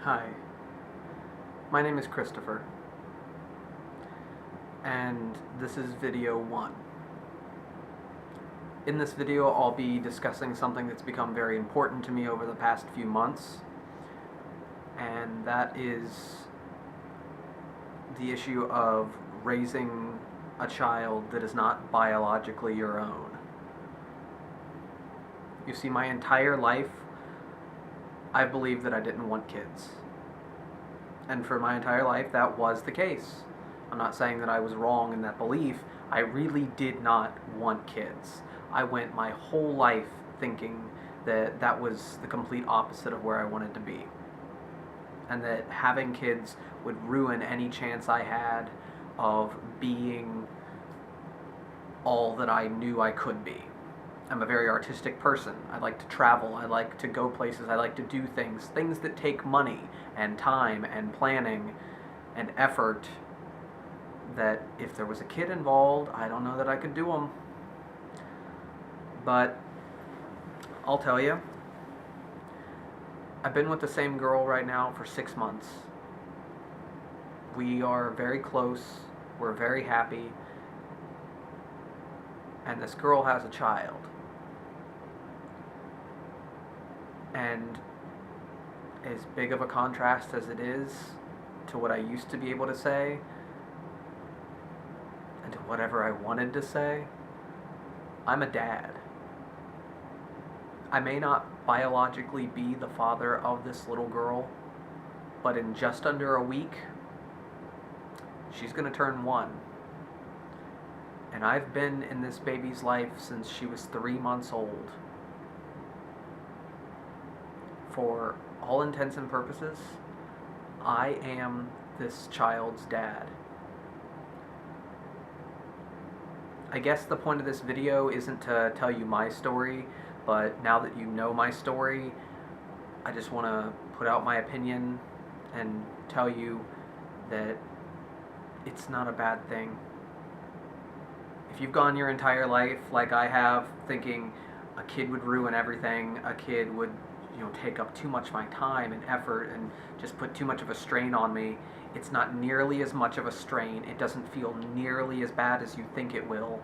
Hi, my name is Christopher, and this is video 1. In this video, I'll be discussing something that's become very important to me over the past few months, and that is the issue of raising a child that is not biologically your own. You see, my entire life, I believed that I didn't want kids. And for my entire life, that was the case. I'm not saying that I was wrong in that belief. I really did not want kids. I went my whole life thinking that that was the complete opposite of where I wanted to be. And that having kids would ruin any chance I had of being all that I knew I could be. I'm a very artistic person. I like to travel. I like to go places. I like to do things that take money and time and planning and effort, that if there was a kid involved, I don't know that I could do them. But I'll tell you, I've been with the same girl right now for 6 months. We are very close. We're very happy. And this girl has a child. And as big of a contrast as it is to what I used to be able to say, and to whatever I wanted to say, I'm a dad. I may not biologically be the father of this little girl, but in just under a week, she's going to turn 1. And I've been in this baby's life since she was 3 months old. For all intents and purposes, I am this child's dad. I guess the point of this video isn't to tell you my story, but now that you know my story, I just want to put out my opinion and tell you that it's not a bad thing. If you've gone your entire life like I have, thinking a kid would ruin everything, a kid would take up too much of my time and effort and just put too much of a strain on me, it's not nearly as much of a strain. It doesn't feel nearly as bad as you think it will.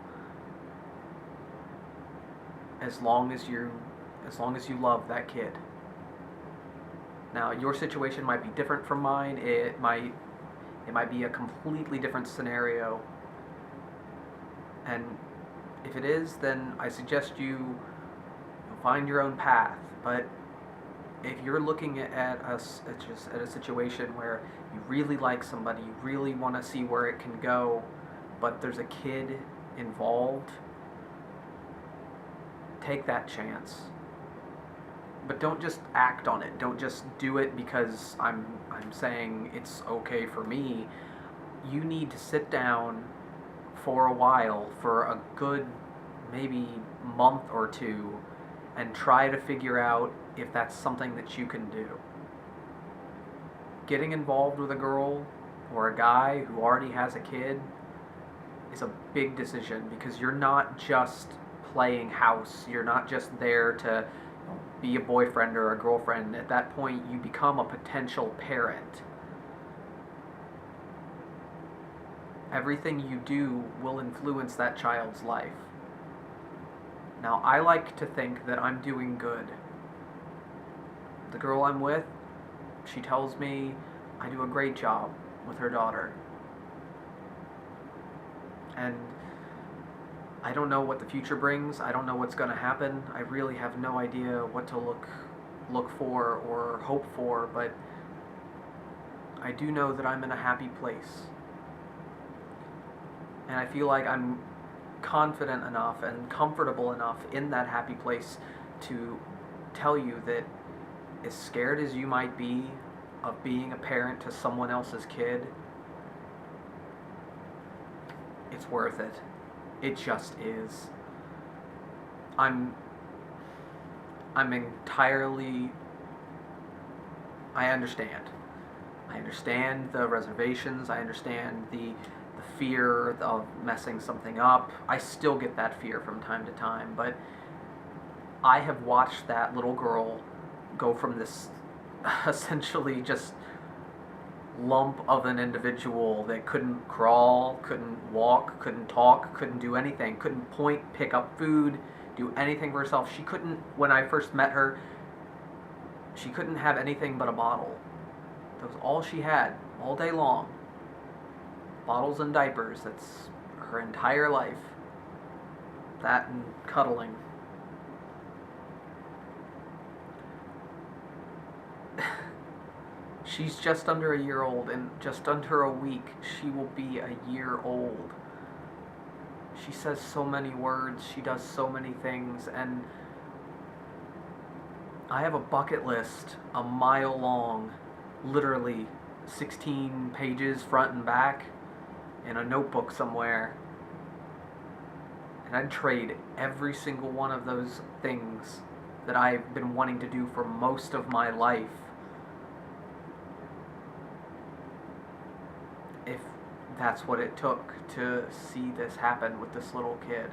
As long as you love that kid. Now, your situation might be different from mine. It might be a completely different scenario. And if it is, then I suggest you find your own path. But if you're looking at a situation where you really like somebody, you really want to see where it can go, but there's a kid involved, take that chance. But don't just act on it. Don't just do it because I'm saying it's okay for me. You need to sit down for a while, for a good maybe month or two, and try to figure out if that's something that you can do. Getting involved with a girl or a guy who already has a kid is a big decision, because you're not just playing house. You're not just there to be a boyfriend or a girlfriend. At that point, you become a potential parent. Everything you do will influence that child's life. Now, I like to think that I'm doing good. The girl I'm with, she tells me I do a great job with her daughter. And I don't know what the future brings. I don't know what's going to happen. I really have no idea what to look for or hope for, but I do know that I'm in a happy place. And I feel like I'm confident enough and comfortable enough in that happy place to tell you that, as scared as you might be of being a parent to someone else's kid, it's worth it. It just is. I'm entirely... I understand. I understand the reservations. I understand the fear of messing something up. I still get that fear from time to time, but I have watched that little girl go from this essentially just lump of an individual that couldn't crawl, couldn't walk, couldn't talk, couldn't do anything, couldn't point, pick up food, do anything for herself. She couldn't, when I first met her, she couldn't have anything but a bottle. That was all she had, all day long. Bottles and diapers, that's her entire life. That and cuddling. She's just under a year old, and just under a week, she will be a year old. She says so many words, she does so many things, and I have a bucket list a mile long, literally 16 pages front and back, in a notebook somewhere. And I'd trade every single one of those things that I've been wanting to do for most of my life if that's what it took to see this happen with this little kid.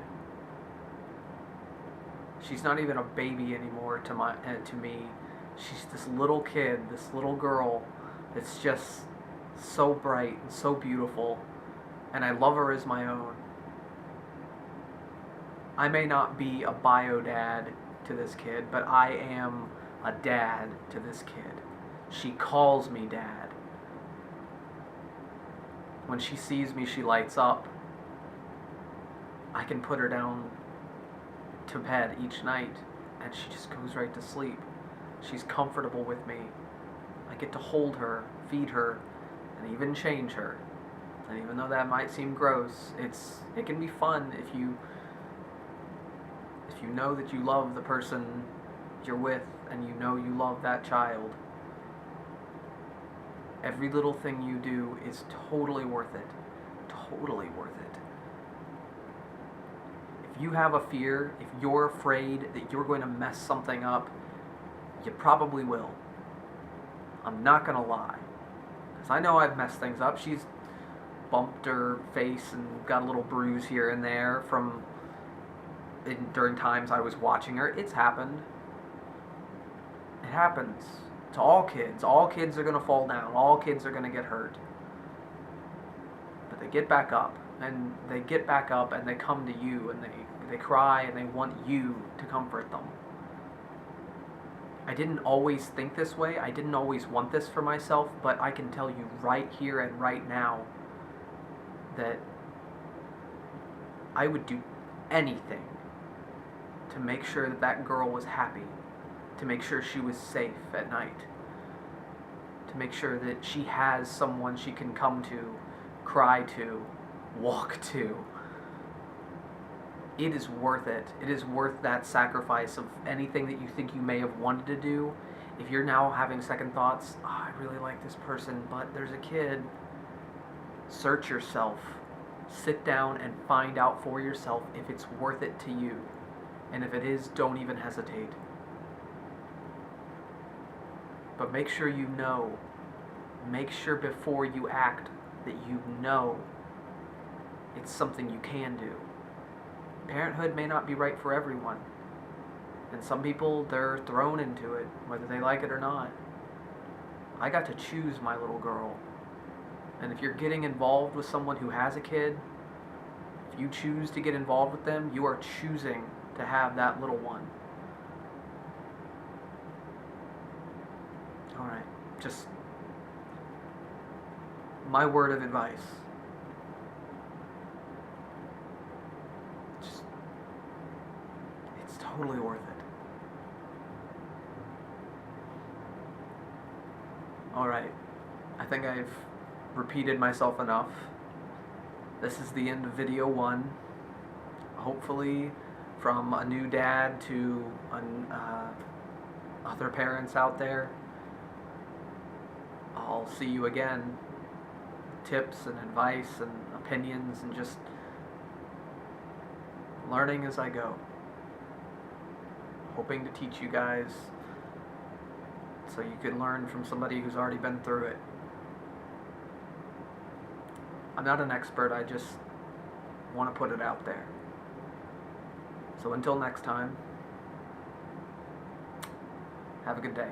She's not even a baby anymore to me. She's this little kid, this little girl that's just so bright and so beautiful, and I love her as my own. I may not be a bio dad to this kid, but I am a dad to this kid. She calls me dad. When she sees me, she lights up. I can put her down to bed each night, and she just goes right to sleep. She's comfortable with me. I get to hold her, feed her, and even change her. And even though that might seem gross, it can be fun if you know that you love the person you're with, and you know you love that child. Every little thing you do is totally worth it. Totally worth it. If you have a fear, if you're afraid that you're going to mess something up, you probably will. I'm not going to lie. Because I know I've messed things up. She's bumped her face and got a little bruise here and there from during times I was watching her. It's happened. It happens to all kids. All kids are going to fall down. All kids are going to get hurt. But they get back up. And they get back up and they come to you and they cry and they want you to comfort them. I didn't always think this way. I didn't always want this for myself. But I can tell you right here and right now that I would do anything to make sure that that girl was happy, to make sure she was safe at night, to make sure that she has someone she can come to, cry to, walk to. It is worth it. It is worth that sacrifice of anything that you think you may have wanted to do. If you're now having second thoughts, oh, I really like this person, but there's a kid, search yourself. Sit down and find out for yourself if it's worth it to you. And if it is, don't even hesitate. But make sure you know. Make sure before you act that you know it's something you can do. Parenthood may not be right for everyone. And some people, they're thrown into it, whether they like it or not. I got to choose my little girl. And if you're getting involved with someone who has a kid, if you choose to get involved with them, you are choosing to have that little one. Alright, just my word of advice. Just, it's totally worth it. Alright, I think I've repeated myself enough. This is the end of video 1. Hopefully, from a new dad to other parents out there, I'll see you again. Tips and advice and opinions and just learning as I go. Hoping to teach you guys so you can learn from somebody who's already been through it. I'm not an expert, I just want to put it out there. So until next time, have a good day.